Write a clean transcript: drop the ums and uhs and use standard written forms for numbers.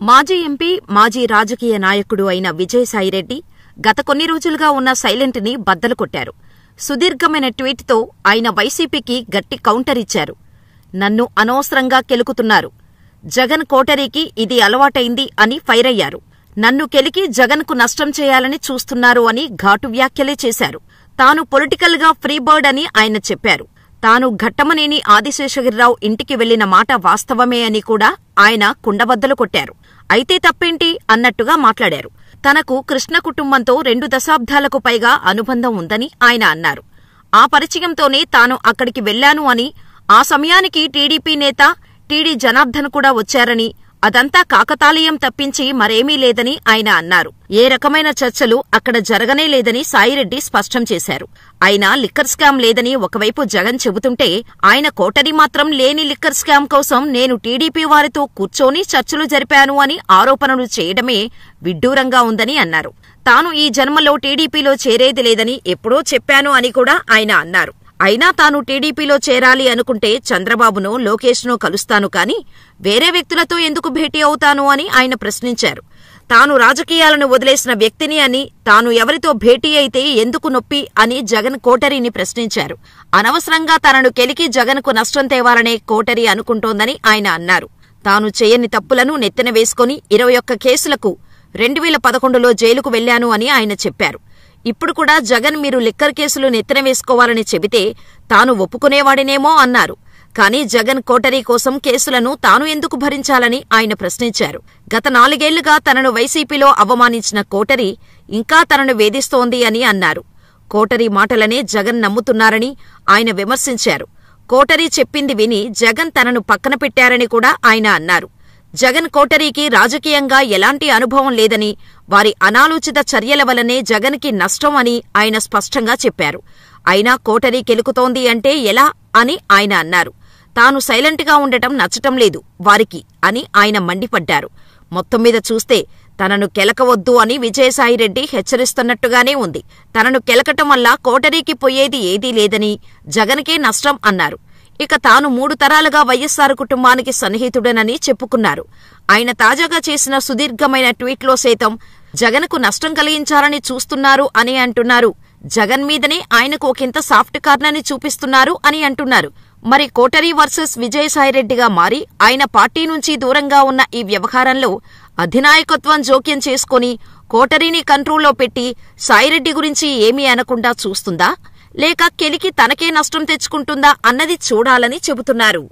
మాజీ ఎంపీ, మాజీ రాజకీయ నాయకుడు అయిన విజయసాయిరెడ్డి గత కొన్ని రోజులుగా ఉన్న సైలెంట్ ని బద్దలు కొట్టారు. సుదీర్ఘమైన ట్వీట్తో ఆయన వైసీపీకి గట్టి కౌంటర్ ఇచ్చారు. నన్ను అనవసరంగా కెలుకుతున్నారు, జగన్ కోటరీకి ఇది అలవాటైంది అని ఫైర్ అయ్యారు. నన్ను కెలికి జగన్కు నష్టం చేయాలని చూస్తున్నారు అని ఘాటు వ్యాఖ్యలే చేశారు. తాను పొలిటికల్ గా ఫ్రీ బర్డ్ అని ఆయన చెప్పారు. తాను ఘట్టమనేని ఆదిశేషగిరిరావు ఇంటికి వెళ్లిన మాట వాస్తవమే అని కూడా ఆయన కుండబద్దలు కొట్టారు. అయితే తప్పేంటి అన్నట్టుగా మాట్లాడారు. తనకు కృష్ణ కుటుంబంతో 2 దశాబ్దాలకు పైగా అనుబంధం ఉందని ఆయన అన్నారు. ఆ పరిచయంతోనే తాను అక్కడికి వెళ్లాను అని, ఆ సమయానికి టీడీపీ నేత టీడీ జనార్దన్ కూడా వచ్చారని, అదంతా కాకతాళీయం తప్పించి మరేమీ లేదని ఆయన అన్నారు. ఏ రకమైన చర్చలు అక్కడ జరగనే లేదని సాయిరెడ్డి స్పష్టం చేశారు. అయినా లిక్కర్ స్కామ్ లేదని ఒకవైపు జగన్ చెబుతుంటే, ఆయన కోటరీ మాత్రం లేని లిక్కర్ స్కామ్ కోసం నేను టీడీపీ వారితో కూర్చొని చర్చలు జరిపాను అని ఆరోపణలు చేయడమే విడ్డూరంగా ఉందని అన్నారు. తాను ఈ జన్మలో టీడీపీలో చేరేది లేదని ఎప్పుడో చెప్పాను అని కూడా ఆయన అన్నారు. అయినా తాను టీడీపీలో చేరాలి అనుకుంటే చంద్రబాబునో లోకేష్నో కలుస్తాను కాని వేరే వ్యక్తులతో ఎందుకు భేటీ అవుతాను అని ఆయన ప్రశ్నించారు. తాను రాజకీయాలను వదిలేసిన వ్యక్తిని అని, తాను ఎవరితో భేటీ అయితే ఎందుకు నొప్పి అని జగన్ కోటరీని ప్రశ్నించారు. అనవసరంగా తనను కెలికి జగన్కు నష్టం తేవాలనే కోటరీ అనుకుంటోందని ఆయన అన్నారు. తాను చేయని తప్పులను నెత్తిన వేసుకుని 21 కేసులకు 2011లో జైలుకు వెళ్లాను అని ఆయన చెప్పారు. ఇప్పుడు కూడా జగన్ మీరు లిక్కర్ కేసులు నెత్తిన వేసుకోవాలని చెబితే తాను ఒప్పుకునేవాడినేమో అన్నారు. కానీ జగన్ కోటరీ కోసం కేసులను తాను ఎందుకు భరించాలని ఆయన ప్రశ్నించారు. గత 4 ఏళ్లుగా తనను వైసీపీలో అవమానించిన కోటరీ ఇంకా తనను వేధిస్తోంది అని అన్నారు. కోటరీ మాటలనే జగన్ నమ్ముతున్నారని ఆయన విమర్శించారు. కోటరీ చెప్పింది విని జగన్ తనను పక్కన పెట్టారని కూడా ఆయన అన్నారు. జగన్ కోటరీకి రాజకీయంగా ఎలాంటి అనుభవం లేదని, వారి అనాలోచిత చర్యల వల్లనే జగన్కి నష్టం అని ఆయన స్పష్టంగా చెప్పారు. అయినా కోటరీ కెలుకుతోంది అంటే ఎలా అని ఆయన అన్నారు. తాను సైలెంట్గా ఉండటం నచ్చటం లేదు వారికి అని ఆయన మండిపడ్డారు. మొత్తం మీద చూస్తే తనను కెలకవద్దు అని విజయసాయిరెడ్డి హెచ్చరిస్తున్నట్టుగానే ఉంది. తనను కెలకటం వల్ల కోటరీకి పోయేది ఏదీ లేదని, జగన్కే నష్టం అన్నారు. ఇక తాను 3 తరాలుగా వైఎస్సార్ కుటుంబానికి సన్నిహితుడనని చెప్పుకున్నారు. ఆయన తాజాగా చేసిన సుదీర్ఘమైన ట్వీట్లో సైతం జగన్కు నష్టం కలిగించాలని చూస్తున్నారు అని అంటున్నారు. జగన్ మీదనే ఆయనకు ఒకంత సాఫ్ట్ కార్నర్ని చూపిస్తున్నారు అని అంటున్నారు. మరి కోటరీ వర్సెస్ విజయసాయిరెడ్డిగా మారి ఆయన పార్టీ నుంచి దూరంగా ఉన్న ఈ వ్యవహారంలో అధినాయకత్వం జోక్యం చేసుకుని కోటరీని కంట్రోల్లో పెట్టి సాయిరెడ్డి గురించి ఏమీ అనకుండా చూస్తుందా, లేక కెలికి తనకే నష్టం తెచ్చుకుంటుందా అన్నది చూడాలని చెబుతున్నారు.